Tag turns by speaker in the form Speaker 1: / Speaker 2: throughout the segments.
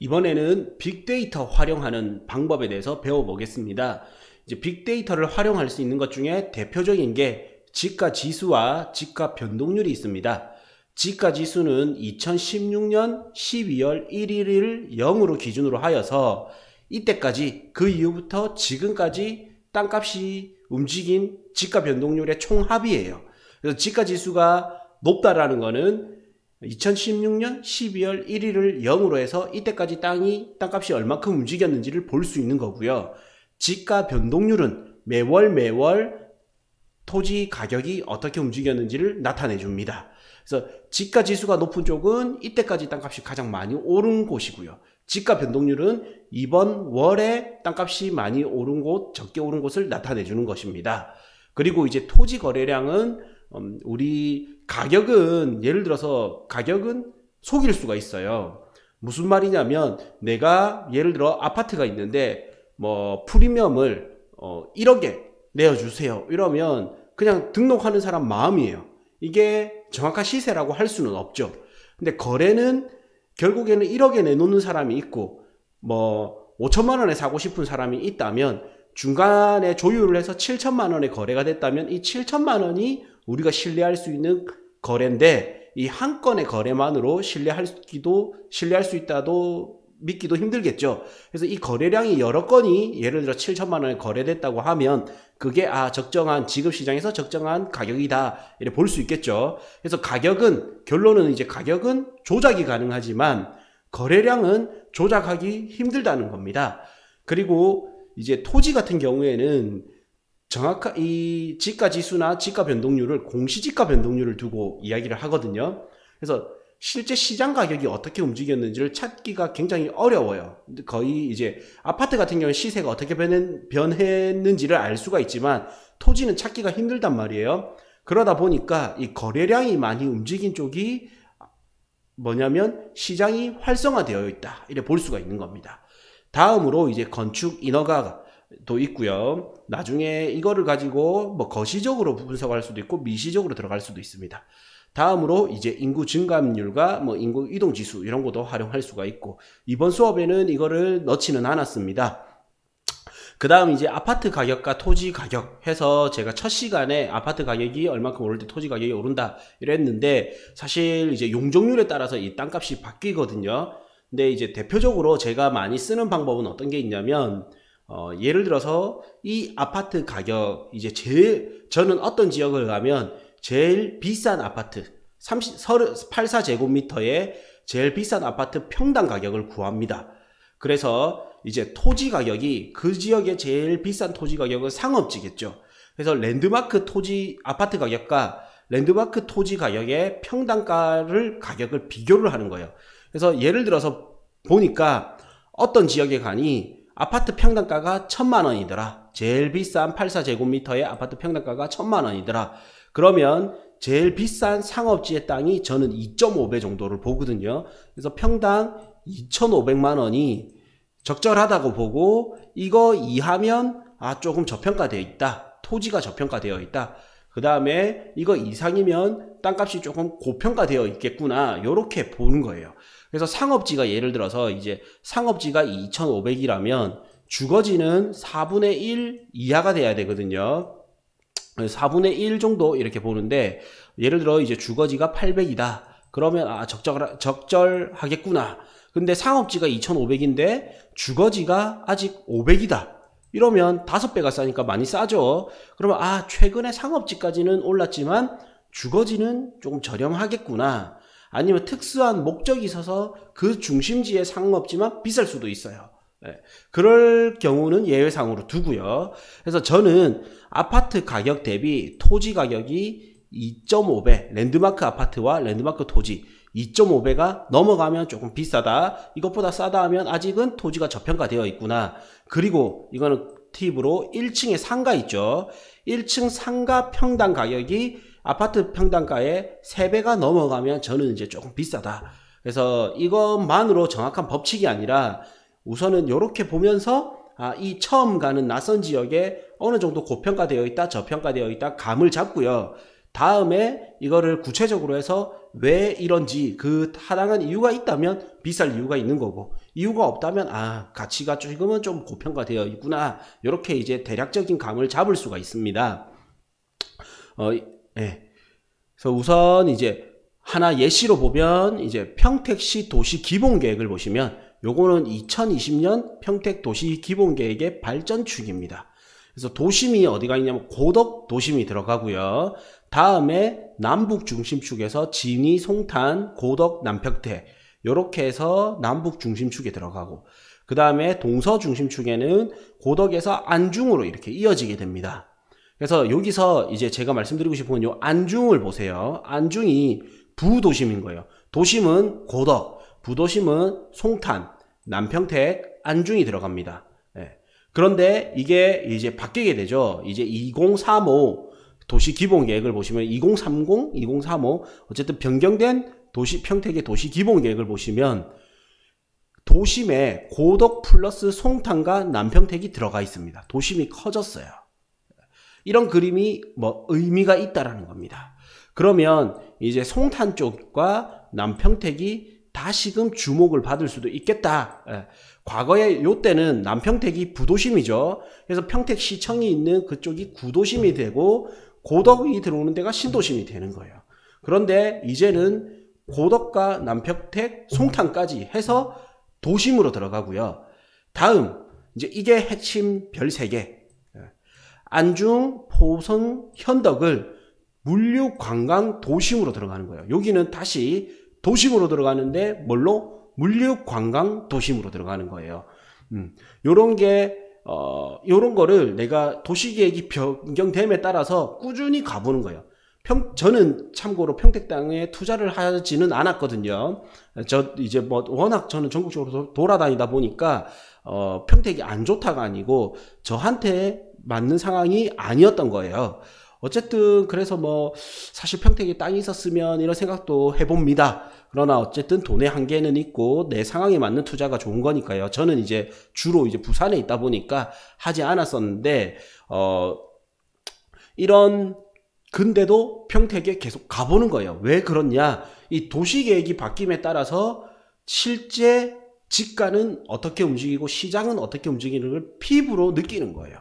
Speaker 1: 이번에는 빅데이터 활용하는 방법에 대해서 배워보겠습니다. 이제 빅데이터를 활용할 수 있는 것 중에 대표적인 게 지가 지수와 지가 변동률이 있습니다. 지가 지수는 2016년 12월 1일을 0으로 기준으로 하여서 이때까지 그 이후부터 지금까지 땅값이 움직인 지가 변동률의 총합이에요. 그래서 지가 지수가 높다라는 거는 2016년 12월 1일을 0으로 해서 이때까지 땅값이 얼마큼 움직였는지를 볼 수 있는 거고요. 지가 변동률은 매월 토지 가격이 어떻게 움직였는지를 나타내 줍니다. 그래서 지가 지수가 높은 쪽은 이때까지 땅값이 가장 많이 오른 곳이고요. 지가 변동률은 이번 월에 땅값이 많이 오른 곳, 적게 오른 곳을 나타내 주는 것입니다. 그리고 이제 토지 거래량은 우리 가격은 예를 들어서 가격은 속일 수가 있어요. 무슨 말이냐면 내가 예를 들어 아파트가 있는데 뭐 프리미엄을 1억에 내어주세요 이러면 그냥 등록하는 사람 마음이에요. 이게 정확한 시세라고 할 수는 없죠. 근데 거래는 결국에는 1억에 내놓는 사람이 있고 뭐 5천만 원에 사고 싶은 사람이 있다면 중간에 조율을 해서 7천만 원에 거래가 됐다면 이 7천만 원이 우리가 신뢰할 수 있는 거래인데 이 한 건의 거래만으로 신뢰할 수 있다도 믿기도 힘들겠죠. 그래서 이 거래량이 여러 건이 예를 들어 7천만 원에 거래됐다고 하면 그게 적정한 지급시장에서 적정한 가격이다 이렇게 볼 수 있겠죠. 그래서 결론은 이제 가격은 조작이 가능하지만 거래량은 조작하기 힘들다는 겁니다. 그리고 이제 토지 같은 경우에는 정확한 이 지가 지수나 지가 변동률을 공시지가 변동률을 두고 이야기를 하거든요. 그래서 실제 시장 가격이 어떻게 움직였는지를 찾기가 굉장히 어려워요. 거의 이제 아파트 같은 경우는 시세가 어떻게 변했는지를 알 수가 있지만 토지는 찾기가 힘들단 말이에요. 그러다 보니까 이 거래량이 많이 움직인 쪽이 뭐냐면 시장이 활성화되어 있다 이렇게 볼 수가 있는 겁니다. 다음으로 이제 건축 인허가도 있고요. 나중에 이거를 가지고 뭐 거시적으로 분석할 수도 있고 미시적으로 들어갈 수도 있습니다. 다음으로 이제 인구 증가율과 뭐 인구 이동 지수 이런 것도 활용할 수가 있고 이번 수업에는 이거를 넣지는 않았습니다. 그 다음 이제 아파트 가격과 토지 가격 해서 제가 첫 시간에 아파트 가격이 얼마큼 오를 때 토지 가격이 오른다 이랬는데 사실 이제 용적률에 따라서 이 땅값이 바뀌거든요. 근데 이제 대표적으로 제가 많이 쓰는 방법은 어떤 게 있냐면 예를 들어서 이 아파트 가격 이제 저는 어떤 지역을 가면 제일 비싼 아파트 84제곱미터에 제일 비싼 아파트 평당 가격을 구합니다. 그래서 이제 토지 가격이 그 지역의 제일 비싼 토지 가격은 상업지겠죠. 그래서 랜드마크 토지 아파트 가격과 랜드마크 토지 가격의 평당가를 가격을 비교를 하는 거예요. 그래서 예를 들어서 보니까 어떤 지역에 가니 아파트 평당가가 1,000만 원이더라. 제일 비싼 84제곱미터의 아파트 평당가가 1,000만 원이더라. 그러면 제일 비싼 상업지의 땅이 저는 2.5배 정도를 보거든요. 그래서 평당 2,500만 원이 적절하다고 보고 이거 이하면 조금 저평가되어 있다. 토지가 저평가되어 있다. 그 다음에 이거 이상이면 땅값이 조금 고평가되어 있겠구나. 요렇게 보는 거예요. 그래서 상업지가 예를 들어서 이제 상업지가 2,500이라면 주거지는 4분의 1 이하가 돼야 되거든요. 4분의 1 정도 이렇게 보는데 예를 들어 이제 주거지가 800이다. 그러면 적절하겠구나. 근데 상업지가 2,500인데 주거지가 아직 500이다. 이러면 5배가 싸니까 많이 싸죠. 그러면 최근에 상업지까지는 올랐지만 주거지는 조금 저렴하겠구나. 아니면 특수한 목적이 있어서 그 중심지의 상업지만 비쌀 수도 있어요. 그럴 경우는 예외상으로 두고요. 그래서 저는 아파트 가격 대비 토지 가격이 2.5배, 랜드마크 아파트와 랜드마크 토지 2.5배가 넘어가면 조금 비싸다. 이것보다 싸다 하면 아직은 토지가 저평가되어 있구나. 그리고 이거는 팁으로 1층에 상가 있죠. 1층 상가 평당 가격이 아파트 평당가의 3배가 넘어가면 저는 이제 조금 비싸다. 그래서 이것만으로 정확한 법칙이 아니라 우선은 이렇게 보면서 이 처음 가는 낯선 지역에 어느 정도 고평가되어 있다, 저평가되어 있다 감을 잡고요. 다음에 이거를 구체적으로 해서 왜 이런지 그 타당한 이유가 있다면 비쌀 이유가 있는 거고 이유가 없다면 가치가 지금은 좀 고평가되어 있구나. 이렇게 이제 대략적인 감을 잡을 수가 있습니다. 예. 그래서 우선 이제 하나 예시로 보면 이제 평택시 도시 기본계획을 보시면 요거는 2020년 평택 도시 기본계획의 발전축입니다. 그래서 도심이 어디가 있냐면 고덕 도심이 들어가고요. 다음에 남북 중심축에서 진위, 송탄, 고덕, 남평택 요렇게 해서 남북 중심축에 들어가고, 그 다음에 동서 중심축에는 고덕에서 안중으로 이렇게 이어지게 됩니다. 그래서 여기서 이제 제가 말씀드리고 싶은 건 요 안중을 보세요. 안중이 부도심인 거예요. 도심은 고덕, 부도심은 송탄, 남평택, 안중이 들어갑니다. 예. 그런데 이게 이제 바뀌게 되죠. 이제 2035 도시 기본계획을 보시면 2030, 2035 어쨌든 변경된 도시 평택의 도시 기본계획을 보시면 도심에 고덕 플러스 송탄과 남평택이 들어가 있습니다. 도심이 커졌어요. 이런 그림이 뭐 의미가 있다라는 겁니다. 그러면 이제 송탄 쪽과 남평택이 다시금 주목을 받을 수도 있겠다. 과거에 요때는 남평택이 부도심이죠. 그래서 평택시청이 있는 그쪽이 구도심이 되고 고덕이 들어오는 데가 신도심이 되는 거예요. 그런데 이제는 고덕과 남평택, 송탄까지 해서 도심으로 들어가고요. 다음 이제 이게 핵심 별 3개. 안중, 포성, 현덕을 물류관광 도심으로 들어가는 거예요. 여기는 다시 도심으로 들어가는데 뭘로? 물류관광 도심으로 들어가는 거예요. 요런 거를 내가 도시계획이 변경됨에 따라서 꾸준히 가보는 거예요. 저는 참고로 평택 땅에 투자를 하지는 않았거든요. 이제 워낙 저는 전국적으로 돌아다니다 보니까, 평택이 안 좋다가 아니고, 저한테 맞는 상황이 아니었던 거예요. 어쨌든, 그래서 사실 평택에 땅이 있었으면 이런 생각도 해봅니다. 그러나 어쨌든 돈의 한계는 있고, 내 상황에 맞는 투자가 좋은 거니까요. 저는 이제 주로 이제 부산에 있다 보니까 하지 않았었는데, 근데도 평택에 계속 가보는 거예요. 왜 그렇냐? 이 도시계획이 바뀜에 따라서 실제 집가는 어떻게 움직이고 시장은 어떻게 움직이는 걸 피부로 느끼는 거예요.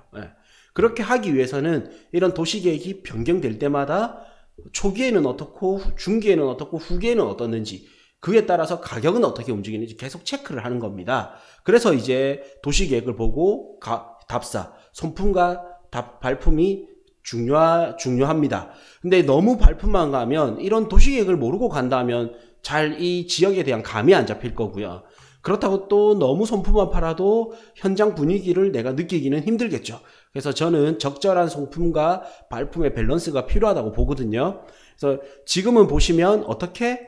Speaker 1: 그렇게 하기 위해서는 이런 도시계획이 변경될 때마다 초기에는 어떻고 중기에는 어떻고 후기에는 어떻는지, 그에 따라서 가격은 어떻게 움직이는지 계속 체크를 하는 겁니다. 그래서 이제 도시계획을 보고 답사, 손품과 발품이 중요합니다. 근데 너무 발품만 가면, 이런 도시계획을 모르고 간다면 잘 이 지역에 대한 감이 안 잡힐 거고요. 그렇다고 또 너무 손품만 팔아도 현장 분위기를 내가 느끼기는 힘들겠죠. 그래서 저는 적절한 손품과 발품의 밸런스가 필요하다고 보거든요. 그래서 지금은 보시면 어떻게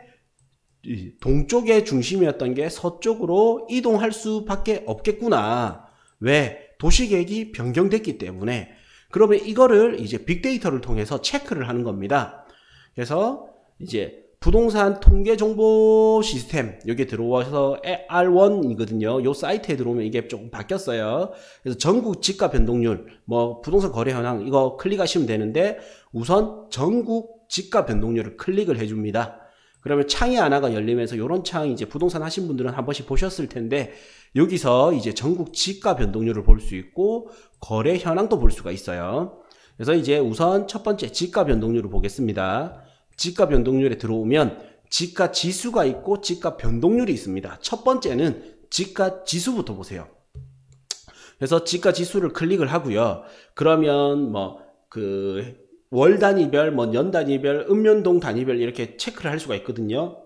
Speaker 1: 동쪽의 중심이었던 게 서쪽으로 이동할 수밖에 없겠구나. 왜? 도시계획이 변경됐기 때문에. 그러면 이거를 이제 빅데이터를 통해서 체크를 하는 겁니다. 그래서 이제 부동산 통계 정보 시스템 여기 들어와서 R1이거든요. 요 사이트에 들어오면 이게 조금 바뀌었어요. 그래서 전국 집가 변동률, 부동산 거래 현황 이거 클릭하시면 되는데, 우선 전국 집가 변동률을 클릭을 해줍니다. 그러면 창이 하나가 열리면서, 이런 창 이제 부동산 하신 분들은 한 번씩 보셨을 텐데, 여기서 이제 전국 집가 변동률을 볼 수 있고 거래 현황도 볼 수가 있어요. 그래서 이제 우선 첫 번째 집가 변동률을 보겠습니다. 집가 변동률에 들어오면 집가 지수가 있고 집가 변동률이 있습니다. 첫 번째는 집가 지수부터 보세요. 그래서 집가 지수를 클릭을 하고요. 그러면 월 단위별, 년 단위별, 읍면동 단위별 이렇게 체크를 할 수가 있거든요.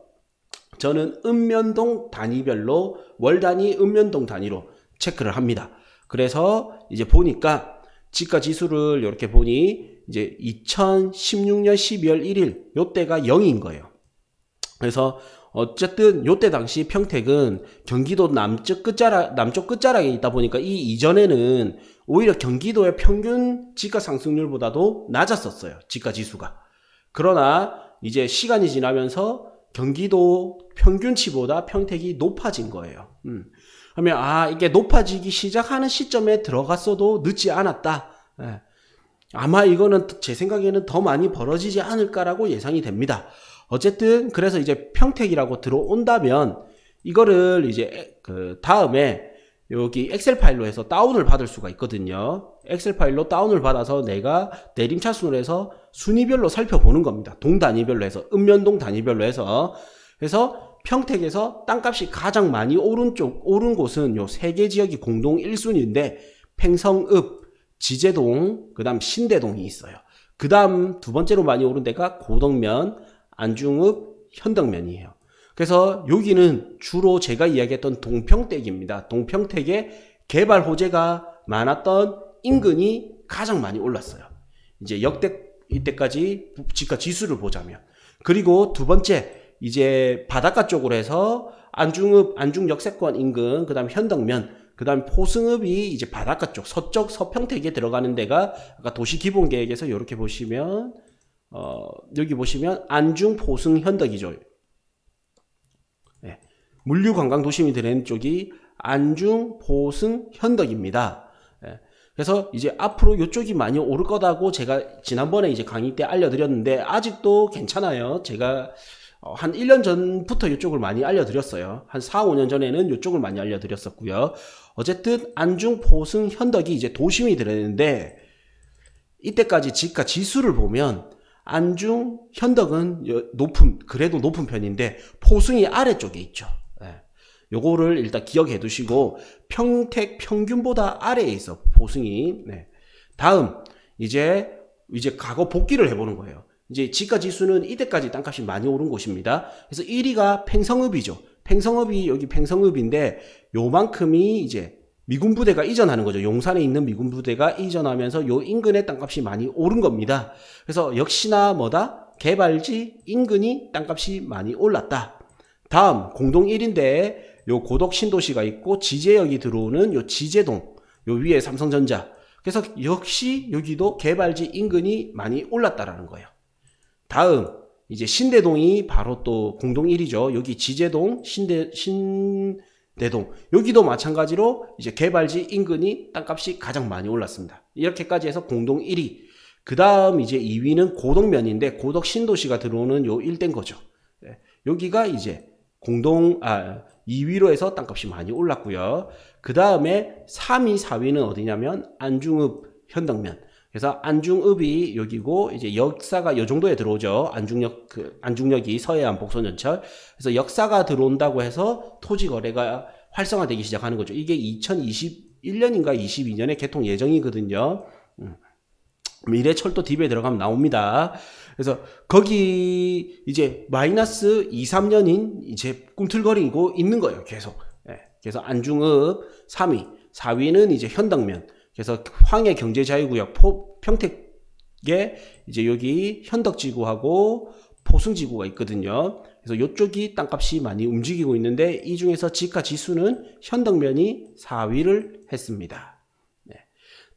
Speaker 1: 저는 읍면동 단위별로 월 단위, 읍면동 단위로 체크를 합니다. 그래서 이제 보니까 집가 지수를 이렇게 보니 이제 2016년 12월 1일 요때가 0인 거예요. 그래서 어쨌든 요때 당시 평택은 경기도 남쪽 끝자락에 있다 보니까 이 이전에는 오히려 경기도의 평균 집가 상승률보다도 낮았었어요. 집가 지수가. 그러나 이제 시간이 지나면서 경기도 평균치보다 평택이 높아진 거예요. 그러면 이게 높아지기 시작하는 시점에 들어갔어도 늦지 않았다. 아마 이거는 제 생각에는 더 많이 벌어지지 않을까라고 예상이 됩니다. 어쨌든 그래서 이제 평택이라고 들어온다면 이거를 이제 그 다음에 여기 엑셀 파일로 해서 다운을 받을 수가 있거든요. 엑셀 파일로 다운을 받아서 내가 내림차순으로 해서 순위별로 살펴보는 겁니다. 동 단위별로 해서, 읍면동 단위별로 해서. 그래서 평택에서 땅값이 가장 많이 오른 곳은 요 3개 지역이 공동 1순위인데 팽성읍, 지제동, 그 다음 신대동이 있어요. 그 다음 두 번째로 많이 오른 데가 고덕면, 안중읍, 현덕면이에요. 그래서 여기는 주로 제가 이야기했던 동평택입니다. 동평택에 개발 호재가 많았던 인근이 가장 많이 올랐어요. 이제 역대 이때까지 집가 지수를 보자면. 그리고 두 번째, 이제 바닷가 쪽으로 해서 안중읍, 안중역세권 인근, 그 다음 현덕면, 그 다음 포승읍이 이제 바닷가 쪽, 서쪽 서평택에 들어가는 데가 아까 도시기본계획에서 이렇게 보시면, 여기 보시면 안중, 포승, 현덕이죠. 네. 물류관광도심이 되는 쪽이 안중, 포승, 현덕입니다. 네. 그래서 이제 앞으로 이쪽이 많이 오를 거다고 제가 지난번에 이제 강의 때 알려드렸는데 아직도 괜찮아요. 제가 한 1년 전부터 이쪽을 많이 알려드렸어요. 한 4, 5년 전에는 이쪽을 많이 알려드렸었고요. 어쨌든 안중, 포승, 현덕이 이제 도심이 들어있는데 이때까지 집가 지수를 보면 안중, 현덕은 그래도 높은 편인데 포승이 아래쪽에 있죠. 네. 요거를 일단 기억해 두시고 평택 평균보다 아래에 있어 포승이. 네. 다음 이제 과거 복기를 해보는 거예요. 이제 지가 지수는 이때까지 땅값이 많이 오른 곳입니다. 그래서 1위가 팽성읍이죠. 팽성읍이 여기 팽성읍인데 요만큼이 이제 미군 부대가 이전하는 거죠. 용산에 있는 미군 부대가 이전하면서 요 인근의 땅값이 많이 오른 겁니다. 그래서 역시나 뭐다? 개발지 인근이 땅값이 많이 올랐다. 다음 공동 1인데 요 고덕 신도시가 있고 지제역이 들어오는 요 지제동, 요 위에 삼성전자. 그래서 역시 여기도 개발지 인근이 많이 올랐다라는 거예요. 다음 이제 신대동이 바로 또 공동 1위죠. 여기 지제동, 신대동 여기도 마찬가지로 이제 개발지 인근이 땅값이 가장 많이 올랐습니다. 이렇게까지 해서 공동 1위. 그 다음 이제 2위는 고덕면인데 고덕 신도시가 들어오는 요 일대인 거죠. 네. 여기가 이제 2위로 해서 땅값이 많이 올랐고요. 그 다음에 3위, 4위는 어디냐면 안중읍, 현덕면. 그래서 안중읍이 여기고 이제 역사가 요 정도에 들어오죠. 안중역이 서해안 복선전철. 그래서 역사가 들어온다고 해서 토지 거래가 활성화되기 시작하는 거죠. 이게 2021년인가 22년에 개통 예정이거든요. 미래철도 DB에 들어가면 나옵니다. 그래서 거기 이제 마이너스 2, 3년인 이제 꿈틀거리고 있는 거예요. 계속. 네. 그래서 안중읍 3위, 4위는 이제 현덕면. 그래서 황해 경제자유구역 평택에 이제 여기 현덕지구하고 포승지구가 있거든요. 그래서 이쪽이 땅값이 많이 움직이고 있는데 이 중에서 지가 지수는 현덕면이 4위를 했습니다. 네.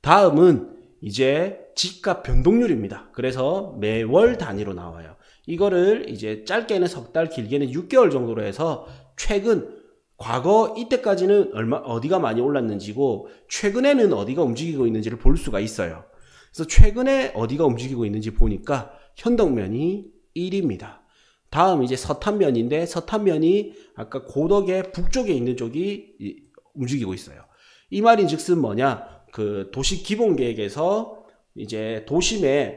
Speaker 1: 다음은 이제 지가 변동률입니다. 그래서 매월 단위로 나와요. 이거를 이제 짧게는 석 달, 길게는 6개월 정도로 해서 최근 과거 이때까지는 어디가 많이 올랐는지고 최근에는 어디가 움직이고 있는지를 볼 수가 있어요. 그래서 최근에 어디가 움직이고 있는지 보니까 현덕면이 1위입니다. 다음 이제 서탄면인데 서탄면이 아까 고덕의 북쪽에 있는 쪽이 움직이고 있어요. 이 말인즉슨 뭐냐? 그 도시기본계획에서 이제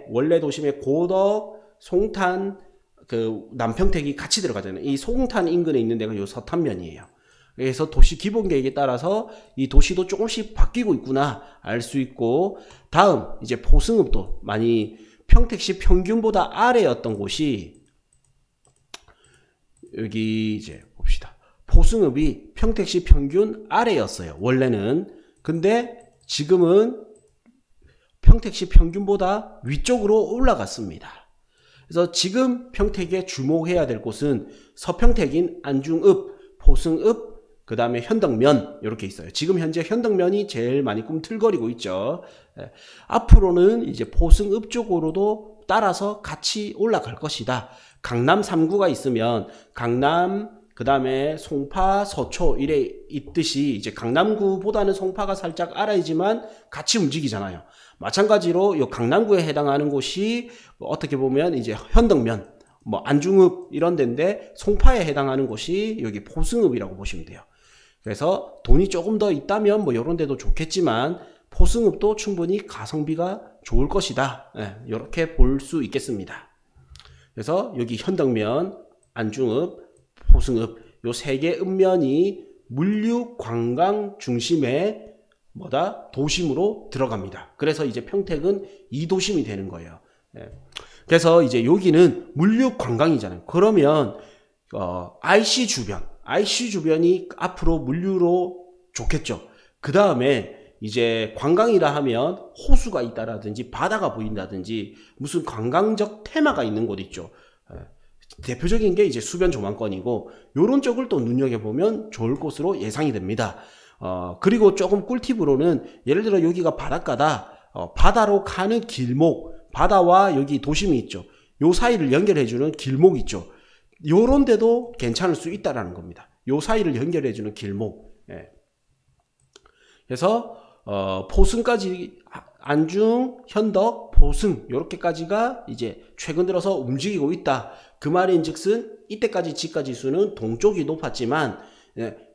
Speaker 1: 원래 도심에 고덕, 송탄, 그 남평택이 같이 들어가잖아요. 이 송탄 인근에 있는 데가 요 서탄면이에요. 그래서 도시기본계획에 따라서 이 도시도 조금씩 바뀌고 있구나 알 수 있고, 다음 이제 포승읍도 많이 평택시 평균보다 아래였던 곳이 여기 이제 봅시다. 포승읍이 평택시 평균 아래였어요. 원래는. 근데 지금은 평택시 평균보다 위쪽으로 올라갔습니다. 그래서 지금 평택에 주목해야 될 곳은 서평택인 안중읍, 포승읍, 그 다음에 현덕면 이렇게 있어요. 지금 현재 현덕면이 제일 많이 꿈틀거리고 있죠. 앞으로는 이제 포승읍 쪽으로도 따라서 같이 올라갈 것이다. 강남 3구가 있으면 강남, 그 다음에 송파, 서초 이래 있듯이 이제 강남구보다는 송파가 살짝 아래이지만 같이 움직이잖아요. 마찬가지로 이 강남구에 해당하는 곳이 어떻게 보면 이제 현덕면, 안중읍 이런 데인데 송파에 해당하는 곳이 여기 포승읍이라고 보시면 돼요. 그래서 돈이 조금 더 있다면 뭐 이런 데도 좋겠지만 포승읍도 충분히 가성비가 좋을 것이다. 이렇게 볼 수 있겠습니다. 그래서 여기 현덕면, 안중읍, 포승읍 요 세 개 읍면이 물류 관광 중심의 도심으로 들어갑니다. 그래서 이제 평택은 2도심이 되는 거예요. 그래서 이제 여기는 물류 관광이잖아요. 그러면 IC 주변이 앞으로 물류로 좋겠죠. 그 다음에 이제 관광이라 하면 호수가 있다라든지 바다가 보인다든지 무슨 관광적 테마가 있는 곳 있죠. 대표적인 게 이제 수변 조망권이고 요런 쪽을 또 눈여겨보면 좋을 곳으로 예상이 됩니다. 그리고 조금 꿀팁으로는 예를 들어 여기가 바닷가다. 바다로 가는 길목, 바다와 여기 도심이 있죠. 요 사이를 연결해주는 길목 있죠. 요런 데도 괜찮을 수 있다라는 겁니다. 요 사이를 연결해주는 길목. 그래서 포승까지 안중, 현덕, 포승 요렇게까지가 이제 최근 들어서 움직이고 있다. 그 말인즉슨 이때까지 지가지수는 동쪽이 높았지만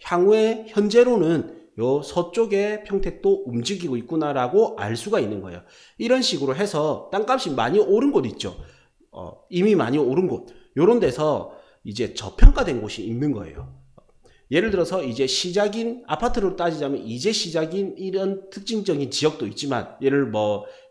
Speaker 1: 향후에 현재로는 요 서쪽에 평택도 움직이고 있구나라고 알 수가 있는 거예요. 이런 식으로 해서 땅값이 많이 오른 곳 있죠. 이미 많이 오른 곳 요런 데서 이제 저평가된 곳이 있는 거예요. 예를 들어서 이제 시작인 아파트로 따지자면 이제 시작인 이런 특징적인 지역도 있지만 예를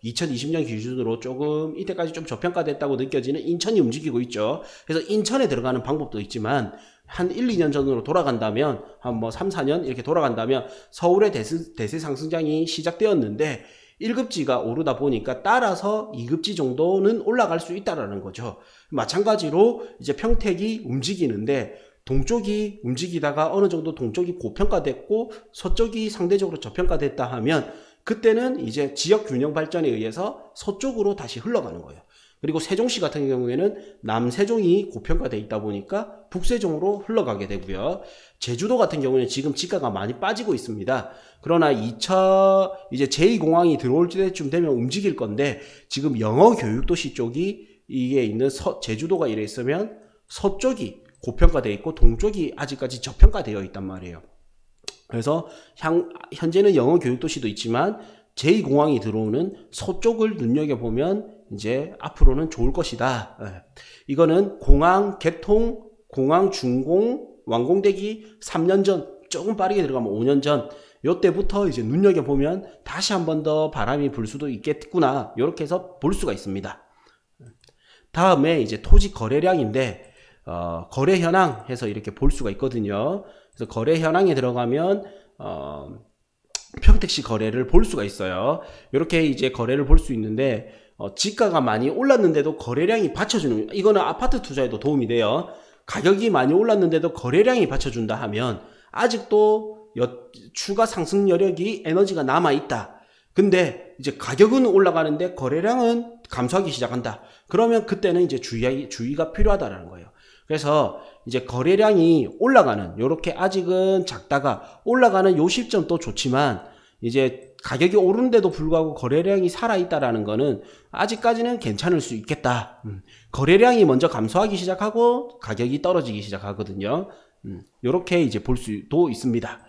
Speaker 1: 2020년 기준으로 조금 이때까지 좀 저평가됐다고 느껴지는 인천이 움직이고 있죠. 그래서 인천에 들어가는 방법도 있지만 한 1, 2년 전으로 돌아간다면 한 3, 4년 이렇게 돌아간다면 서울의 대세 상승장이 시작되었는데 1급지가 오르다 보니까 따라서 2급지 정도는 올라갈 수 있다라는 거죠. 마찬가지로 이제 평택이 움직이는데 동쪽이 움직이다가 어느 정도 동쪽이 고평가됐고 서쪽이 상대적으로 저평가됐다 하면 그때는 이제 지역 균형 발전에 의해서 서쪽으로 다시 흘러가는 거예요. 그리고 세종시 같은 경우에는 남세종이 고평가돼 있다 보니까 북세종으로 흘러가게 되고요. 제주도 같은 경우는 지금 지가가 많이 빠지고 있습니다. 그러나 이제 제2공항이 들어올 때쯤 되면 움직일 건데 지금 영어교육도시 쪽이 이게 있는 제주도가 이래 있으면 서쪽이 고평가되어 있고 동쪽이 아직까지 저평가되어 있단 말이에요. 그래서 현재는 영어교육도시도 있지만 제2공항이 들어오는 서쪽을 눈여겨보면 이제 앞으로는 좋을 것이다. 이거는 공항 개통, 공항 준공, 완공되기 3년 전, 조금 빠르게 들어가면 5년 전 요때부터 이제 눈여겨보면 다시 한 번 더 바람이 불 수도 있겠구나. 이렇게 해서 볼 수가 있습니다. 다음에 이제 토지 거래량인데 거래 현황 해서 이렇게 볼 수가 있거든요. 그래서 거래 현황에 들어가면 평택시 거래를 볼 수가 있어요. 이렇게 이제 거래를 볼 수 있는데 지가가 많이 올랐는데도 거래량이 받쳐주는, 이거는 아파트 투자에도 도움이 돼요. 가격이 많이 올랐는데도 거래량이 받쳐준다 하면 아직도 추가 상승 여력이 에너지가 남아있다. 근데 이제 가격은 올라가는데 거래량은 감소하기 시작한다. 그러면 그때는 이제 주의가 필요하다라는 거예요. 그래서 이제 거래량이 올라가는, 요렇게 아직은 작다가 올라가는 요 시점도 좋지만 이제 가격이 오르는데도 불구하고 거래량이 살아있다라는 거는 아직까지는 괜찮을 수 있겠다. 거래량이 먼저 감소하기 시작하고 가격이 떨어지기 시작하거든요. 요렇게 이제 볼 수도 있습니다.